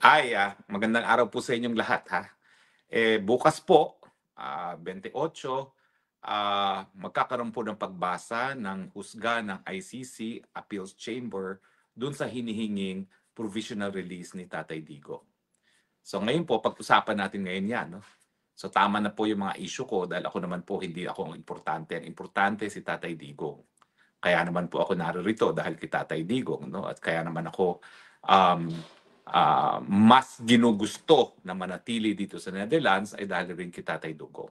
Magandang araw po sa inyong lahat ha. Bukas po, 28, magkakaroon po ng pagbasa ng husga ng ICC Appeals Chamber dun sa hinihinging provisional release ni Tatay Digo. So ngayon po, pag-usapan natin ngayon yan. No? So tama na po yung mga issue ko dahil ako naman po hindi ako ang importante. Ang importante si Tatay Digong. Kaya naman po ako naririto dahil kay Tatay Digong. No? At kaya naman ako um, mas ginugusto na manatili dito sa Netherlands ay dahil rin kay Tatay Digong.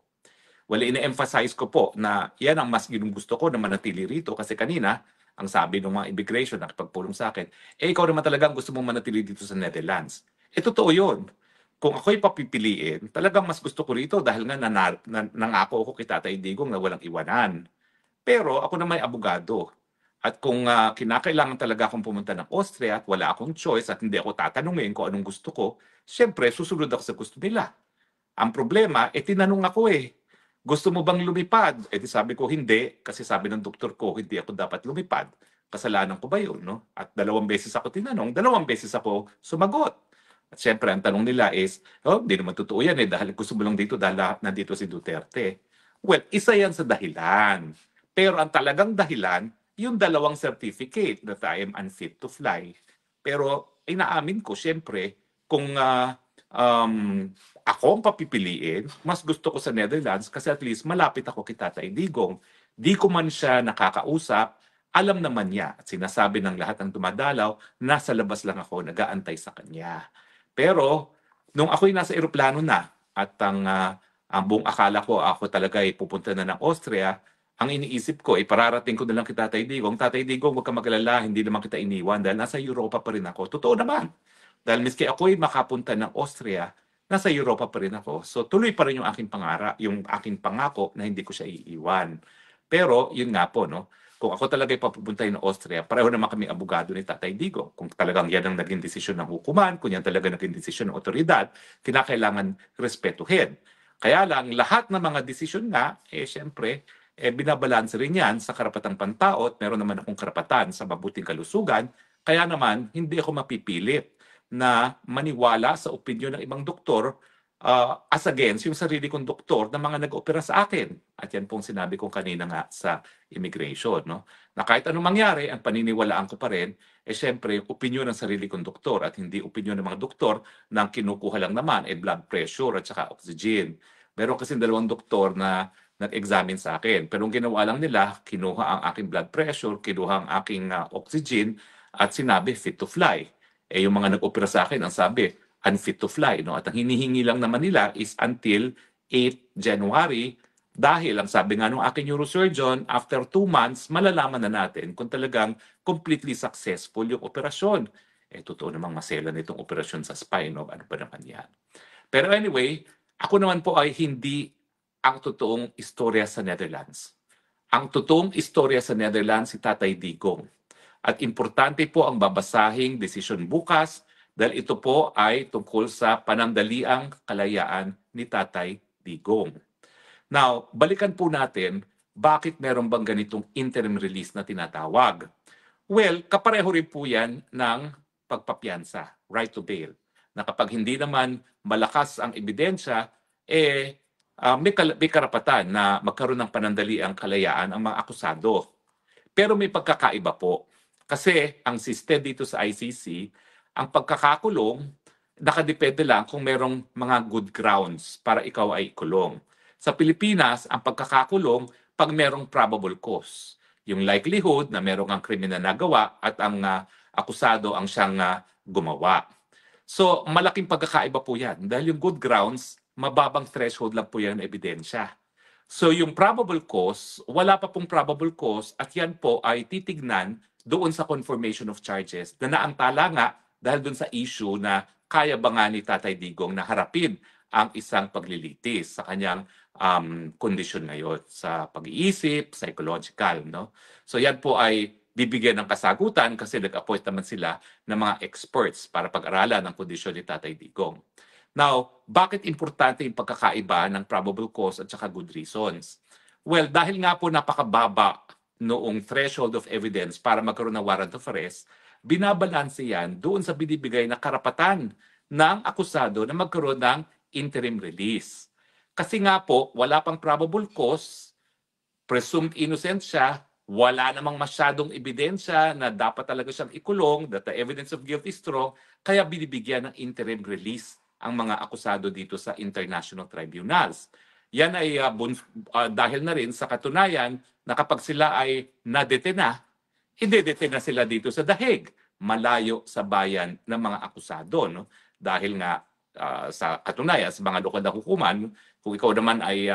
Well, ine-emphasize ko po na yan ang mas ginugusto ko na manatili rito kasi kanina, ang sabi ng mga immigration, nakipagpulong sa akin, ikaw naman talagang gusto mong manatili dito sa Netherlands. Totoo yun. Kung ako'y papipiliin, talagang mas gusto ko rito dahil nga nangako ako kay Tatay Digong na walang iwanan. Pero ako na may abogado. At kung kinakailangan talaga akong pumunta ng Austria at wala akong choice at hindi ako tatanungin kung anong gusto ko, syempre susunod ako sa gusto nila. Ang problema, tinanong ako gusto mo bang lumipad? Di sabi ko hindi, kasi sabi ng doktor ko, hindi ako dapat lumipad. Kasalanan ko ba yun? No? At 2 beses ako tinanong, 2 beses ako sumagot. At syempre, ang tanong nila is, hindi naman totoo yan dahil gusto mo lang dito dahil nandito si Duterte. Well, isa yan sa dahilan. Pero ang talagang dahilan, yung 2 certificate that I am unfit to fly. Pero inaamin ko, syempre, kung ako ang papipiliin, mas gusto ko sa Netherlands kasi at least malapit ako kay Tatay Digong. Di ko man siya nakakausap, alam naman niya at sinasabi ng lahat ng dumadalaw, nasa labas lang ako, nag-aantay sa kanya. Pero, nung ako'y nasa eroplano na at ang buong akala ko ako talaga ay pupunta na ng Austria, ang iniisip ko, pararating ko na lang kay Tatay Digong. Tatay Digong, huwag ka mag-alala, hindi naman kita iniwan dahil nasa Europa pa rin ako. Totoo naman. Dahil miski ako'y makapunta ng Austria, nasa Europa pa rin ako. So tuloy pa rin yung aking pangarap, yung aking pangako na hindi ko siya iiwan. Pero yun nga po, no? Kung ako talaga ipapupuntahin ng Austria, pareho naman kami abogado ni Tatay Digo. Kung talagang yan ang naging desisyon ng hukuman, kung yan talaga naging desisyon ng otoridad, kinakailangan respetuhin. Kaya lang, lahat ng mga desisyon nga, syempre, binabalanse rin yan sa karapatang pantao at meron naman akong karapatan sa mabuting kalusugan. Kaya naman, hindi ako mapipilit na maniwala sa opinyon ng ibang doktor as against yung sarili kong doktor na mga nag-opera sa akin. At yan pong sinabi kong kanina nga sa immigration. No? Na kahit anong mangyari, ang paniniwalaan ko pa rin, syempre, opinyon ng sarili kong doktor at hindi opinyon ng mga doktor na kinukuha lang naman blood pressure at saka oxygen. Meron kasi 2 doktor na nag-examine sa akin. Pero ang ginawa lang nila, kinuha ang aking blood pressure, kinuha ang aking oxygen, at sinabi fit to fly. Yung mga nag-opera sa akin, ang sabi, unfit to fly. No? At ang hinihingi lang naman nila is until 8 January dahil ang sabi nga nung aking neurosurgeon, after 2 months, malalaman na natin kung talagang completely successful yung operasyon. Totoo namang masela nitong operasyon sa spine. No? Ano ba naman yan? Pero anyway, ako naman po ay hindi ang totoong istorya sa Netherlands. Ang totoong istorya sa Netherlands si Tatay Digong. At importante po ang babasahing desisyon bukas dahil ito po ay tungkol sa panandaliang kalayaan ni Tatay Digong. Now, balikan po natin bakit meron bang ganitong interim release na tinatawag. Well, kapareho rin po yan ng pagpapiyansa, right to bail. Na kapag hindi naman malakas ang ebidensya, may karapatan na magkaroon ng panandaliang kalayaan ang mga akusado. Pero may pagkakaiba po. Kasi ang system dito sa ICC, ang pagkakakulong, nakadepende lang kung merong mga good grounds para ikaw ay ikulong. Sa Pilipinas, ang pagkakakulong pag merong probable cause. Yung likelihood na merong ang krimen na nagawa at ang akusado ang siyang gumawa. So, malaking pagkakaiba po yan. Dahil yung good grounds, mababang threshold lang po yan na ebidensya. So, yung probable cause, wala pa pong probable cause at yan po ay titignan doon sa confirmation of charges na naantala nga dahil doon sa issue na kaya ba nga ni Tatay Digong na harapin ang isang paglilitis sa kanyang kondisyon ngayon sa pag-iisip, psychological. No? So, yan po ay bibigyan ng kasagutan kasi nag-appoint naman sila ng mga experts para pag-aralan ang kondisyon ni Tatay Digong. Now, bakit importante yung pagkakaiba ng probable cause at saka good reasons? Well, dahil nga po napakababa noong threshold of evidence para magkaroon ng warrant of arrest, binabalanse yan doon sa binibigay na karapatan ng akusado na magkaroon ng interim release. Kasi nga po, wala pang probable cause, presumed innocent siya, wala namang masyadong ebidensya na dapat talaga siyang ikulong, that the evidence of guilt is strong, kaya binibigyan ng interim release ang mga akusado dito sa international tribunals. Yan ay dahil na rin sa katunayan na kapag sila ay nadetena, idedetena sila dito sa Dahig, malayo sa bayan ng mga akusado. No? Dahil nga sa katunayan, sa mga lokal na hukuman, kung ikaw naman ay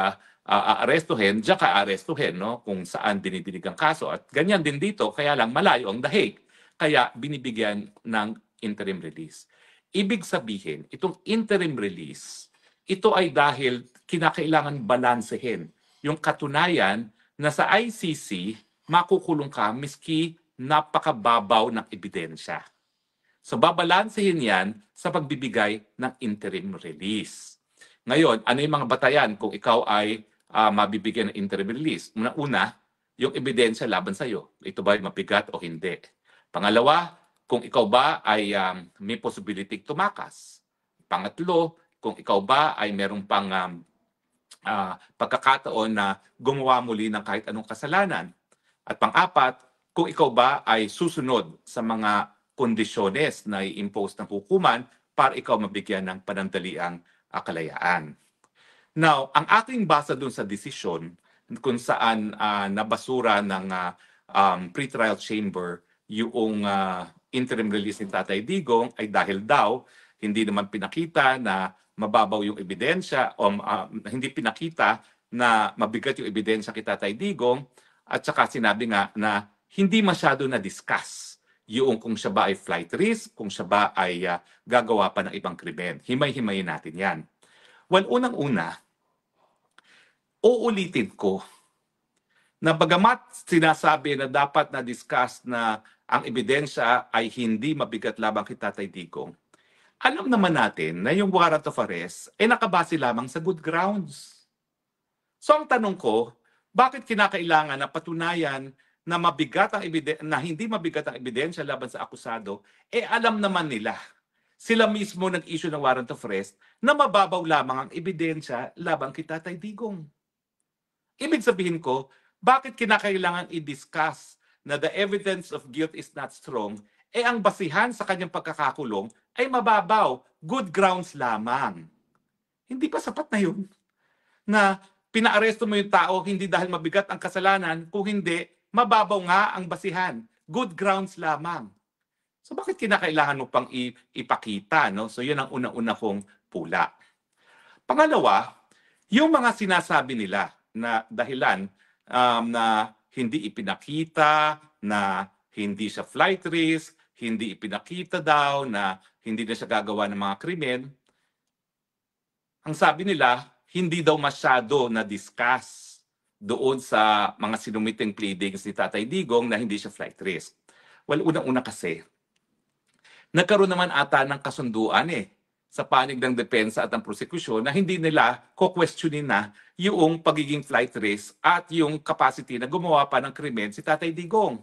aarestuhin, diyan ka aarestuhin, no? Kung saan dinidinig ang kaso. At ganyan din dito, kaya lang malayo ang Dahig. Kaya binibigyan ng interim release. Ibig sabihin, itong interim release, ito ay dahil kinakailangan balansehin yung katunayan na sa ICC, makukulong ka miski napakababaw ng ebidensya. So babalansehin yan sa pagbibigay ng interim release. Ngayon, ano yung mga batayan kung ikaw ay mabibigyan ng interim release? Una, yung ebidensya laban sa iyo. Ito ba ay mabigat o hindi? Pangalawa, kung ikaw ba ay may possibility tumakas. Pangatlo, kung ikaw ba ay merong pang pagkakataon na gumawa muli ng kahit anong kasalanan. At pang-apat, kung ikaw ba ay susunod sa mga kondisyones na i-impose ng hukuman para ikaw mabigyan ng panandaliang kalayaan. Now, ang aking basa dun sa desisyon kung saan nabasura ng pretrial chamber yung interim release ni Tatay Digong ay dahil daw hindi naman pinakita na mababaw yung ebidensya o hindi pinakita na mabigat yung ebidensya kay Tatay Digong at saka sinabi nga na hindi masyado na-discuss yung kung siya ba ay flight risk, kung siya ba ay gagawa pa ng ibang krimen. Himay-himayin natin yan. Well, unang-una, uulitin ko na bagamat sinasabi na dapat na-discuss na ang ebidensya ay hindi mabigat labang kay Tatay Digong, alam naman natin na yung warrant of arrest ay nakabase lamang sa good grounds. So ang tanong ko, bakit kinakailangan na patunayan na mabigat ang na hindi mabigat ang ebidensya laban sa akusado, alam naman nila. Sila mismo nag-issue ng warrant of arrest na mababaw lamang ang ebidensya laban kay Tatay Digong. Ibig sabihin ko, bakit kinakailangan i-discuss na the evidence of guilt is not strong, ang basihan sa kanyang pagkakakulong ay mababaw, good grounds lamang. Hindi pa sapat na yun na pinaaresto mo yung tao hindi dahil mabigat ang kasalanan, kung hindi, mababaw nga ang basihan. Good grounds lamang. So bakit kinakailangan mo pang ipakita? No? So yun ang una-una kong pula. Pangalawa, yung mga sinasabi nila na dahilan na hindi ipinakita, na hindi siya flight risk, hindi ipinakita daw na hindi na siya gagawa ng mga krimen, ang sabi nila, hindi daw masyado na-discuss doon sa mga sinumiteng pleadings ni Tatay Digong na hindi siya flight risk. Well, unang-una kasi, nagkaroon naman ata ng kasunduan sa panig ng depensa at ng prosekusyon na hindi nila ko-questionin na yung pagiging flight risk at yung capacity na gumawa pa ng krimen si Tatay Digong.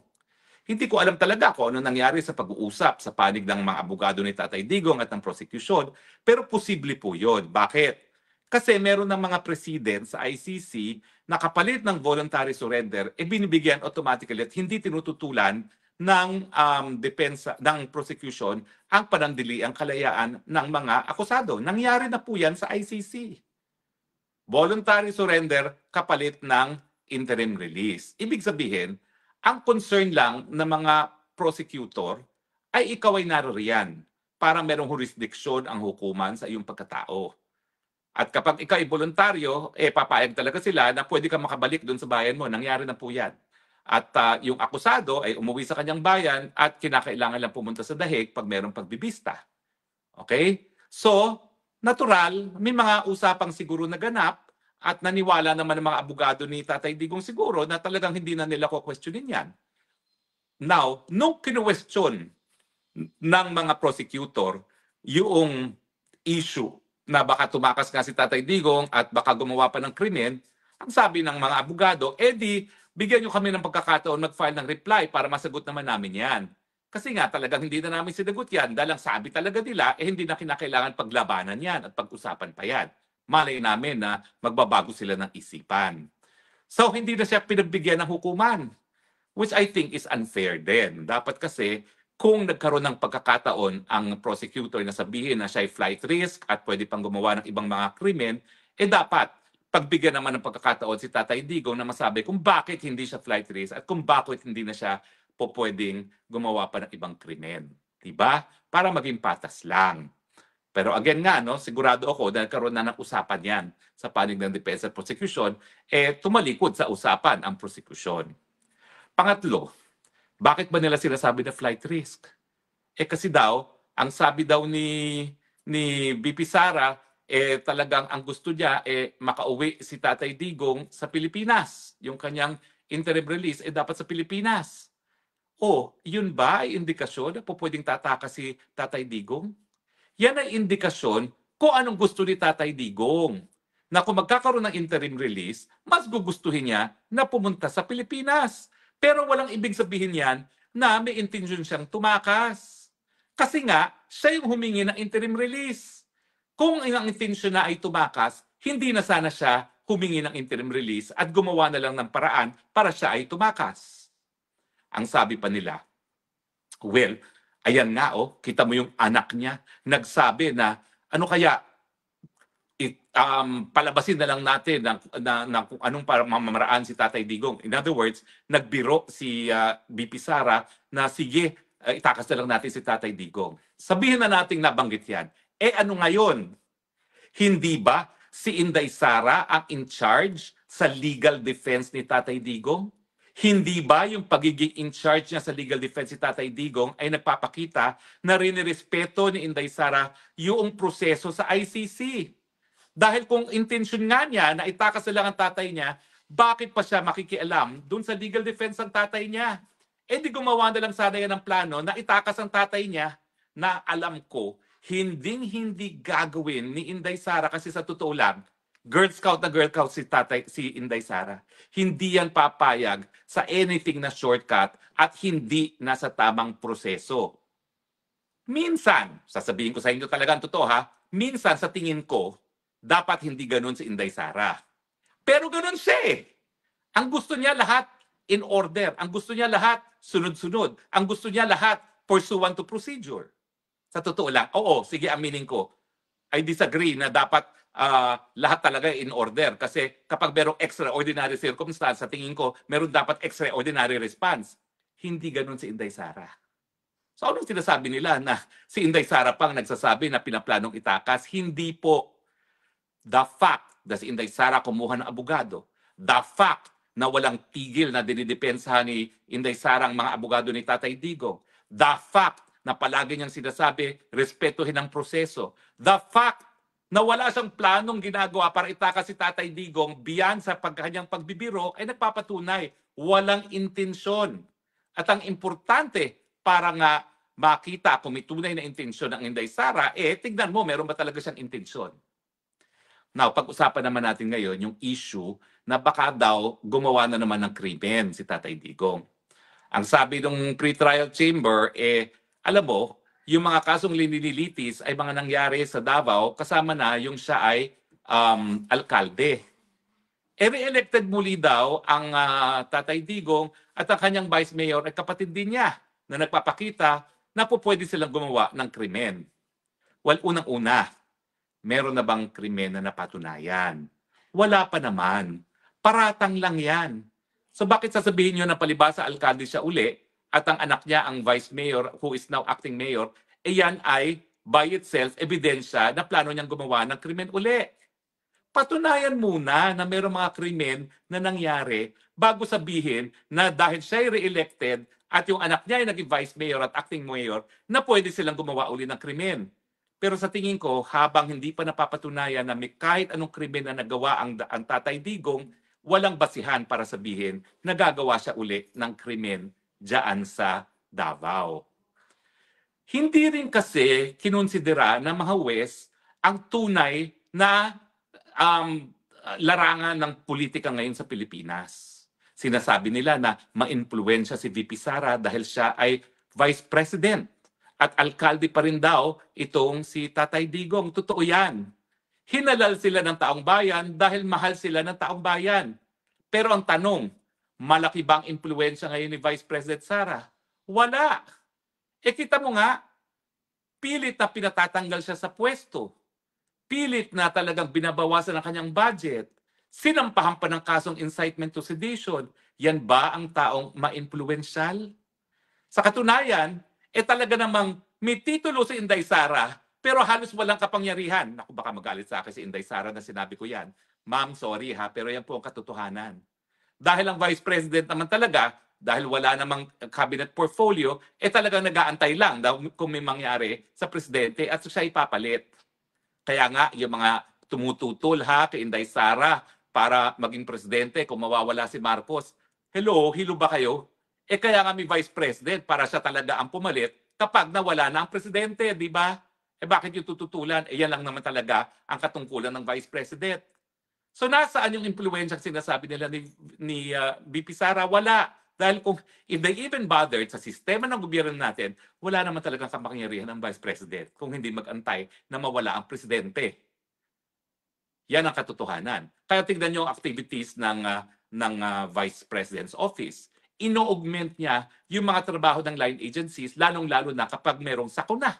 Hindi ko alam talaga kung ano nangyari sa pag-uusap sa panig ng mga abogado ni Tatay Digong at ng prosecution, pero posible po yun. Bakit? Kasi meron ng mga president sa ICC na kapalit ng voluntary surrender, binibigyan automatically at hindi tinututulan ng depensa, ng prosecution ang panandaliang kalayaan ng mga akusado. Nangyari na po yan sa ICC. Voluntary surrender kapalit ng interim release. Ibig sabihin, ang concern lang ng mga prosecutor ay ikaw ay naririyan para merong jurisdiction ang hukuman sa iyong pagkatao. At kapag ikaw ay voluntaryo, papayag talaga sila na pwede ka makabalik doon sa bayan mo. Nangyari na po yan. At yung akusado ay umuwi sa kanyang bayan at kinakailangan lang pumunta sa Dahig pag merong pagbibista. Okay? So, natural, may mga usapang siguro naganap at naniwala naman ng mga abogado ni Tatay Digong siguro na talagang hindi na nila ko-questionin yan. Now, nung kinu-question ng mga prosecutor yung issue na baka tumakas nga si Tatay Digong at baka gumawa pa ng krimen, ang sabi ng mga abogado, di, bigyan nyo kami ng pagkakataon mag-file ng reply para masagot naman namin yan. Kasi nga talagang hindi na namin sinagot yan dahil ang sabi talaga nila, hindi na kinakailangan paglabanan yan at pag-usapan pa yan. Malay namin na magbabago sila ng isipan. So, hindi na siya pinagbigyan ng hukuman, which I think is unfair din. Dapat kasi, kung nagkaroon ng pagkakataon ang prosecutor na sabihin na siya ay flight risk at pwede pang gumawa ng ibang mga krimen, dapat pagbigyan naman ng pagkakataon si Tatay Digong na masabi kung bakit hindi siya flight risk at kung bakit hindi na siya pwedeng gumawa pa ng ibang krimen. Diba? Para maging patas lang. Pero again nga, no, sigurado ako na nagkaroon na ng usapan yan sa panig ng Defense at Prosecution, tumalikod sa usapan ang prosecution. Pangatlo, bakit ba nila sinasabi na flight risk? Kasi daw, ang sabi daw ni VP Sara, talagang ang gusto niya, makauwi si Tatay Digong sa Pilipinas. Yung kanyang interim release, dapat sa Pilipinas. Yun ba ay indikasyon na pwedeng tatakas si Tatay Digong? Yan ay indikasyon kung anong gusto ni Tatay Digong. Na kung magkakaroon ng interim release, mas gugustuhin niya na pumunta sa Pilipinas. Pero walang ibig sabihin yan na may intention siyang tumakas. Kasi nga, siya yung humingi ng interim release. Kung ang intention na ay tumakas, hindi na sana siya humingi ng interim release at gumawa na lang ng paraan para siya ay tumakas. Ang sabi pa nila, well, ayan nga kita mo yung anak niya, nagsabi na ano kaya, palabasin na lang natin na kung anong pamamaraan si Tatay Digong. In other words, nagbiro si VP Sara na sige, itakas na lang natin si Tatay Digong. Sabihin na natin nabanggit yan. Ano ngayon? Hindi ba si Inday Sara ang in charge sa legal defense ni Tatay Digong? Hindi ba yung pagiging in charge niya sa legal defense ni Tatay Digong ay nagpapakita na rinirespeto ni Inday Sara yung proseso sa ICC? Dahil kung intention nga niya na itakas na lang ang tatay niya, bakit pa siya makikialam dun sa legal defense ng tatay niya? Di gumawa na lang sana yan ng plano na itakas ang tatay niya na alam ko, hindi gagawin ni Inday Sara kasi sa totoo lang, Girl Scout si Inday Sara. Hindi yan papayag sa anything na shortcut at hindi nasa tamang proseso. Minsan, sasabihin ko sa inyo talagang totoo minsan sa tingin ko, dapat hindi ganun si Inday Sara. Pero ganun siya Ang gusto niya lahat in order. Ang gusto niya lahat sunod-sunod. Ang gusto niya lahat pursuant to procedure. Sa totoo lang, sige aminin ko. I disagree na dapat lahat talaga in order. Kasi kapag merong extraordinary circumstance, sa tingin ko, meron dapat extraordinary response. Hindi ganun si Inday Sara. So anong sinasabi nila na si Inday Sara pang nagsasabi na pinaplanong itakas? Hindi po. The fact na si Inday Sara kumuha ng abogado, the fact na walang tigil na dinidepensahan ni Inday Sara ang mga abogado ni Tatay Digong, the fact na palagi niyang sinasabi, respetuhin ang proseso, the fact na wala siyang planong ginagawa para itakas si Tatay Digong beyond sa kanyang pagbibiro ay nagpapatunay walang intensyon. At ang importante para nga makita kung may tunay na intensyon ng Inday Sara, tignan mo, meron ba talaga siyang intensyon? Now, pag-usapan naman natin ngayon yung issue na baka daw gumawa na naman ng krimen si Tatay Digong. Ang sabi ng pre-trial chamber, alam mo, yung mga kasong linililitis ay mga nangyari sa Davao kasama na yung siya ay alkalde. Re-elected muli daw ang Tatay Digong at ang kanyang vice mayor ay kapatid din niya na nagpapakita na po pwede silang gumawa ng krimen. Well, unang-una, meron na bang krimen na napatunayan? Wala pa naman. Paratang lang yan. So bakit sasabihin nyo na palibasa alkalde siya uli at ang anak niya, ang vice mayor, who is now acting mayor, yan ay by itself ebidensya na plano niyang gumawa ng krimen uli. Patunayan muna na mayroong mga krimen na nangyari bago sabihin na dahil siya ay re-elected at yung anak niya ay naging vice mayor at acting mayor na pwede silang gumawa uli ng krimen. Pero sa tingin ko, habang hindi pa napapatunayan na may kahit anong krimen na nagawa ang Tatay Digong, walang basihan para sabihin na gagawa siya uli ng krimen diyan sa Davao. Hindi rin kasi kinonsidera ng mga huwes ang tunay na larangan ng politika ngayon sa Pilipinas. Sinasabi nila na ma-impluwensya si VP Sara dahil siya ay Vice President. At alkalde pa rin daw itong si Tatay Digong. Totoo yan. Hinalal sila ng taong bayan dahil mahal sila ng taong bayan. Pero ang tanong, malaki bang impluwensya ngayon ni Vice President Sara? Wala. Kita mo nga, pilit na pinatatanggal siya sa pwesto. Pilit na talagang binabawasan ang kanyang budget. Sinampahan pa ng kasong incitement to sedition. Yan ba ang taong ma-influential? Sa katunayan, talaga namang may titulo si Inday Sara, pero halos walang kapangyarihan. Naku, baka magalit sa akin si Inday Sara na sinabi ko yan. Ma'am, sorry ha, pero yan po ang katotohanan. Dahil ang Vice President naman talaga, dahil wala namang cabinet portfolio, talagang nag-aantay lang kung may mangyari sa presidente at siya ipapalit. Kaya nga, yung mga tumututol ha kay Inday Sara para maging presidente kung mawawala si Marcos. Hello, hilo ba kayo? Kaya nga may Vice President para siya talaga ang pumalit kapag nawala na ang presidente, di ba? Bakit yung tututulan? Yan lang naman talaga ang katungkulan ng Vice President. So nasaan yung impluwensya sinasabi nila ni VP Sara? Wala. Dahil kung if they even bothered sa sistema ng gobyerno natin, wala naman talagang kapangyarihan ng Vice President kung hindi mag-antay na mawala ang presidente. Yan ang katotohanan. Kaya tignan nyo ang activities ng Vice President's Office. Ino-augment niya yung mga trabaho ng line agencies, lalong-lalo na kapag merong sakuna.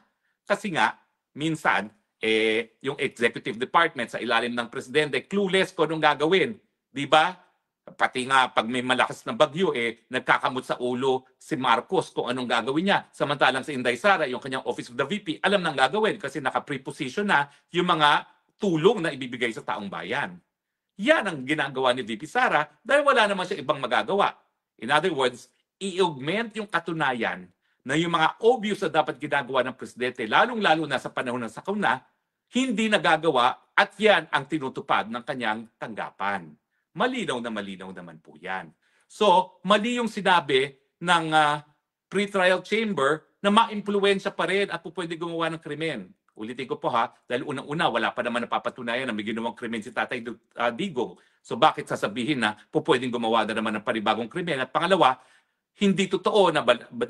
Kasi nga, minsan, yung executive department sa ilalim ng presidente, clueless kung anong gagawin. Di ba? Pati nga, pag may malakas na bagyo, nagkakamot sa ulo si Marcos kung anong gagawin niya. Samantalang si Inday Sara, yung kanyang Office of the VP, alam nang gagawin kasi naka-preposition na yung mga tulong na ibibigay sa taong bayan. Yan ang ginagawa ni VP Sara dahil wala naman siya ibang magagawa. In other words, i-augment yung katunayan na yung mga obvious na dapat ginagawa ng presidente, lalong-lalo na sa panahon ng sakuna, hindi nagagawa at yan ang tinutupad ng kanyang tanggapan. Malinaw naman po yan. So, mali yung sinabi ng pre-trial chamber na ma-impluwensya pa rin at po pwede gumawa ng krimen. Ulitin ko po ha, dahil unang-una wala pa naman napapatunayan na may ginawang krimen si Tatay Digong. So bakit sasabihin na po pwedeng gumawa na naman ng panibagong krimen? At pangalawa, hindi totoo na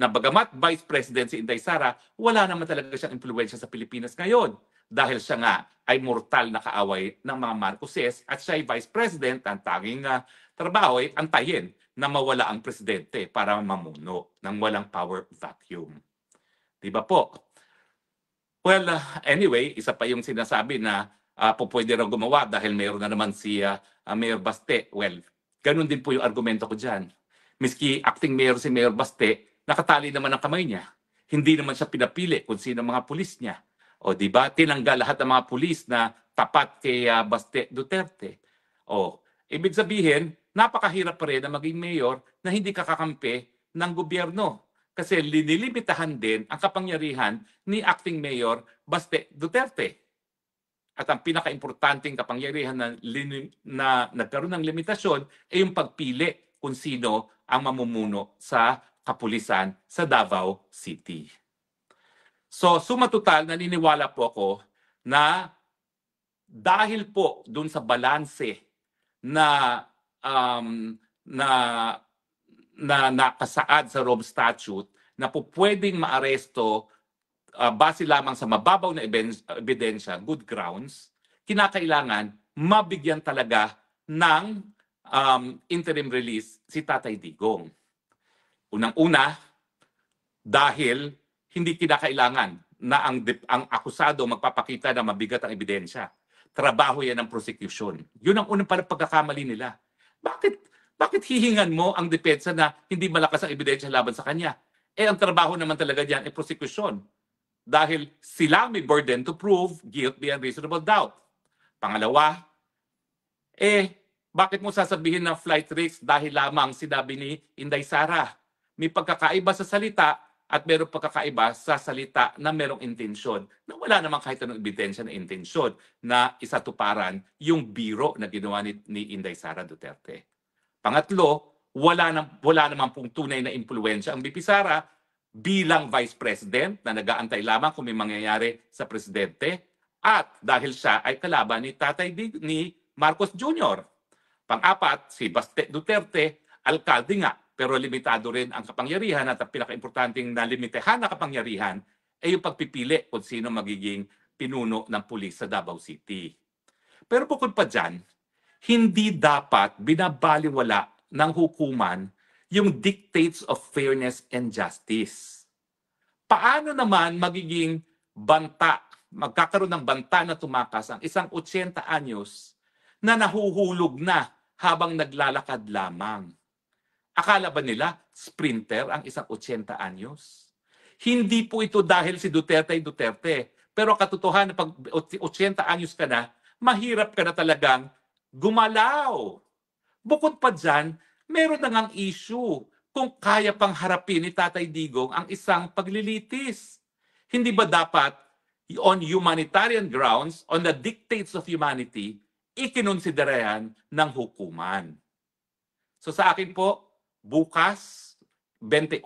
bagamat Vice President si Inday Sara, wala naman talaga siyang impluwensya sa Pilipinas ngayon. Dahil siya nga ay mortal na kaaway ng mga Marcoses at siya ay Vice President, ang tanging trabaho ay antayin na mawala ang presidente para mamuno ng walang power vacuum. Di ba po? Well, anyway, isa pa yung sinasabi na po pwede raw gumawa dahil mayroon na naman si Mayor Baste. Well, ganun din po yung argumento ko dyan. Miski acting mayor si Mayor Baste, nakatali naman ang kamay niya. Hindi naman siya pinapili kung sino mga pulis niya. O di ba? Tinanggal lahat ng mga pulis na tapat kay Baste Duterte. O, ibig sabihin, napakahirap pa rin na maging mayor na hindi kakakampi ng gobyerno. Kasi linilimitahan din ang kapangyarihan ni acting mayor Baste Duterte. At ang pinaka-importanting kapangyarihan na nagkaroon ng limitasyon ay yung pagpili kung sino ang mamumuno sa kapulisan sa Davao City. So, suma total, naniniwala po ako na dahil po dun sa balanse na nakasaad sa Rome Statute na po pwedeng maaresto base lamang sa mababaw na ebidensya, good grounds, kinakailangan mabigyan talaga ng interim release si Tatay Digong. Unang-una, dahil hindi kinakailangan na ang akusado magpapakita na mabigat ang ebidensya. Trabaho yan ng prosecution. Yun ang unang pagkakamali nila. Bakit hihingan mo ang depensa na hindi malakas ang ebidensya laban sa kanya? Ang trabaho naman talaga diyan ay prosecution. Dahil sila may burden to prove guilt beyond reasonable doubt. Pangalawa, bakit mo sasabihin na flight risk dahil lamang sinabi ni Inday Sara? May pagkakaiba sa salita at mayroong pagkakaiba sa salita na mayroong intensyon na wala namang kahit anong ebidensya na intensyon na isatuparan yung biro na ginawa ni Inday Sara Duterte. Pangatlo, wala namang pong tunay na impluwensya ang VP Sara bilang Vice President na nag-aantay lamang kung may mangyayari sa presidente at dahil siya ay kalaban ni Marcos Jr. Pang-apat, si Baste Duterte, alkalde nga pero limitado rin ang kapangyarihan at ang pinaka-importanting na limitahan na kapangyarihan ay yung pagpipili kung sino magiging pinuno ng pulis sa Davao City. Pero bukod pa dyan, hindi dapat binabaliwala ng hukuman yung dictates of fairness and justice. Paano naman magiging magkakaroon ng banta na tumakas ang isang 80 anyos na nahuhulog na habang naglalakad lamang? Akala ba nila sprinter ang isang 80 anyos? Hindi po ito dahil si Duterte ay Duterte. Pero katotohanan, pag 80 anyos ka na, mahirap ka na talagang gumalaw. Bukod pa dyan, meron na ngang issue kung kaya pang harapin ni Tatay Digong ang isang paglilitis. Hindi ba dapat on humanitarian grounds, on the dictates of humanity, ikinonsiderahan ng hukuman? So sa akin po, bukas, 28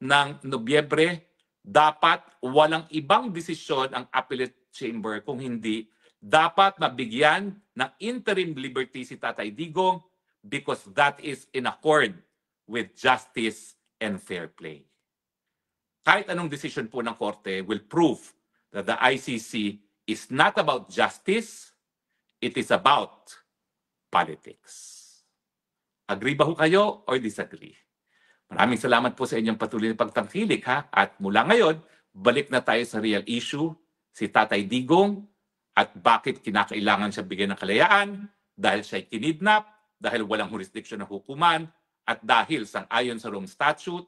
ng Nobyembre, dapat walang ibang desisyon ang appellate chamber kung hindi dapat mabigyan ng interim liberty si Tatay Digong because that is in accord with justice and fair play. Kahit anong desisyon po ng Korte will prove that the ICC is not about justice, it is about politics. Agree ba ho kayo or disagree? Maraming salamat po sa inyong patuloy na pagtangkilik ha. At mula ngayon, balik na tayo sa real issue, si Tatay Digong at bakit kinakailangan siya bigyan ng kalayaan dahil siya kinidnap, dahil walang jurisdiction ng hukuman, at dahil sang-ayon sa Rome Statute,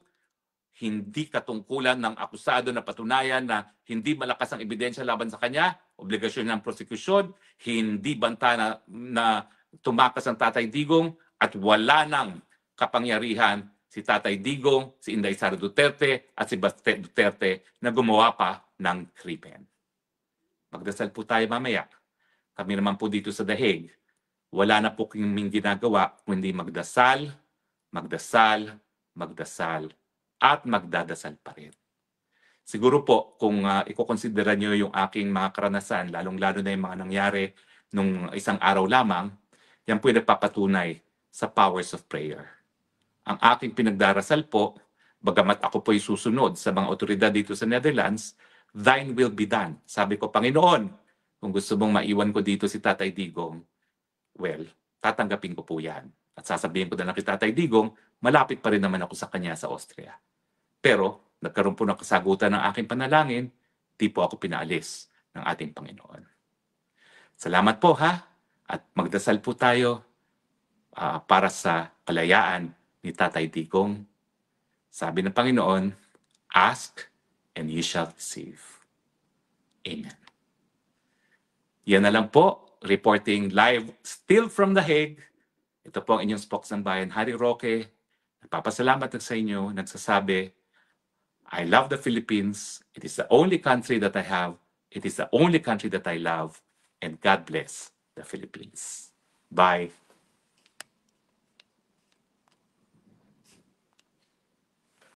hindi katungkulan ng akusado na patunayan na hindi malakas ang ebidensya laban sa kanya, obligasyon ng prosekusyon, hindi banta na tumakas ang Tatay Digong, at wala nang kapangyarihan si Tatay Digong, si Inday Sara Duterte at si Baste Duterte na gumawa pa ng krimen. Magdasal po tayo mamaya. Kami naman po dito sa The Hague, wala na po kaming ginagawa kundi magdasal, magdasal, magdasal, at magdadasal pa rin. Siguro po kung ikokonsidera nyo yung aking mga karanasan, lalong-lalo na yung mga nangyari nung isang araw lamang, yan po yung nagpapatunay sa powers of prayer. Ang aking pinagdarasal po, bagamat ako po'y susunod sa mga otoridad dito sa Netherlands, thine will be done. Sabi ko, Panginoon, kung gusto mong maiwan ko dito si Tatay Digong, well, tatanggapin ko po yan. At sasabihin ko na lang kay Tatay Digong, malapit pa rin naman ako sa kanya sa Austria. Pero, nagkaroon po ng kasagutan ng aking panalangin, di po ako pinaalis ng ating Panginoon. Salamat po ha, at magdasal po tayo para sa kalayaan ni Tatay Digong. Sabi ng Panginoon, ask and you shall receive. Amen. Yan na lang po, reporting live still from The Hague. Ito po ang inyong spokesman, Harry Roque. Nagpapasalamat sa inyo, nagsasabi, I love the Philippines. It is the only country that I have. It is the only country that I love. And God bless the Philippines. Bye.